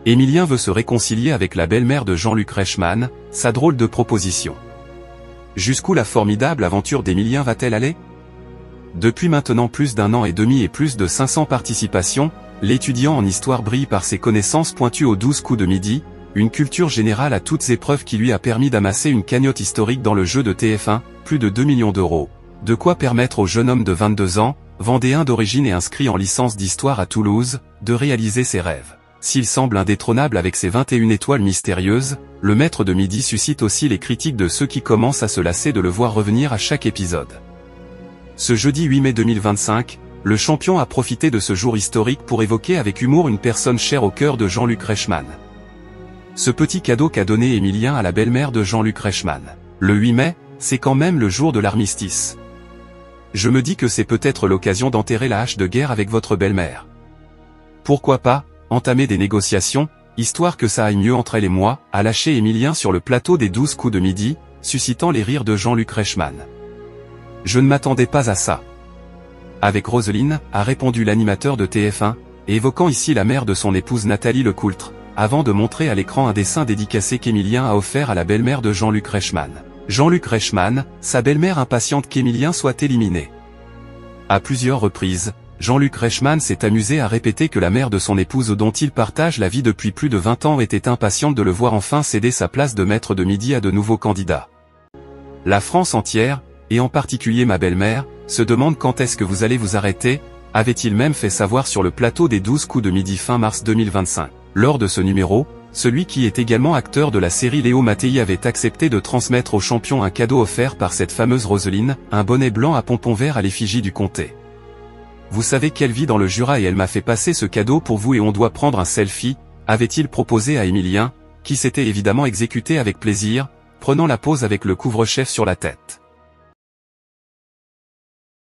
Émilien veut se réconcilier avec la belle-mère de Jean-Luc Reichmann, sa drôle de proposition. Jusqu'où la formidable aventure d'Émilien va-t-elle aller? Depuis maintenant plus d'1 an et demi et plus de 500 participations, l'étudiant en histoire brille par ses connaissances pointues aux 12 coups de midi, une culture générale à toutes épreuves qui lui a permis d'amasser une cagnotte historique dans le jeu de TF1, plus de 2 millions d'euros. De quoi permettre au jeune homme de 22 ans, vendéen d'origine et inscrit en licence d'histoire à Toulouse, de réaliser ses rêves. S'il semble indétrônable avec ses 21 étoiles mystérieuses, le maître de midi suscite aussi les critiques de ceux qui commencent à se lasser de le voir revenir à chaque épisode. Ce jeudi 8 mai 2025, le champion a profité de ce jour historique pour évoquer avec humour une personne chère au cœur de Jean-Luc Reichmann. Ce petit cadeau qu'a donné Émilien à la belle-mère de Jean-Luc Reichmann. Le 8 mai, c'est quand même le jour de l'armistice. Je me dis que c'est peut-être l'occasion d'enterrer la hache de guerre avec votre belle-mère. Pourquoi pas entamer des négociations, histoire que ça aille mieux entre elle et moi, a lâché Émilien sur le plateau des 12 coups de midi, suscitant les rires de Jean-Luc Reichmann. Je ne m'attendais pas à ça. Avec Roselyne, a répondu l'animateur de TF1, évoquant ici la mère de son épouse Nathalie Lecoultre, avant de montrer à l'écran un dessin dédicacé qu'Émilien a offert à la belle-mère de Jean-Luc Reichmann. Jean-Luc Reichmann, sa belle-mère impatiente qu'Émilien soit éliminé. À plusieurs reprises, Jean-Luc Reichmann s'est amusé à répéter que la mère de son épouse dont il partage la vie depuis plus de 20 ans était impatiente de le voir enfin céder sa place de maître de midi à de nouveaux candidats. La France entière, et en particulier ma belle-mère, se demande quand est-ce que vous allez vous arrêter, avait-il même fait savoir sur le plateau des 12 coups de midi fin mars 2025. Lors de ce numéro, celui qui est également acteur de la série Léo Mattei avait accepté de transmettre au champion un cadeau offert par cette fameuse Roselyne, un bonnet blanc à pompons verts à l'effigie du comté. Vous savez qu'elle vit dans le Jura et elle m'a fait passer ce cadeau pour vous et on doit prendre un selfie, avait-il proposé à Émilien, qui s'était évidemment exécuté avec plaisir, prenant la pose avec le couvre-chef sur la tête.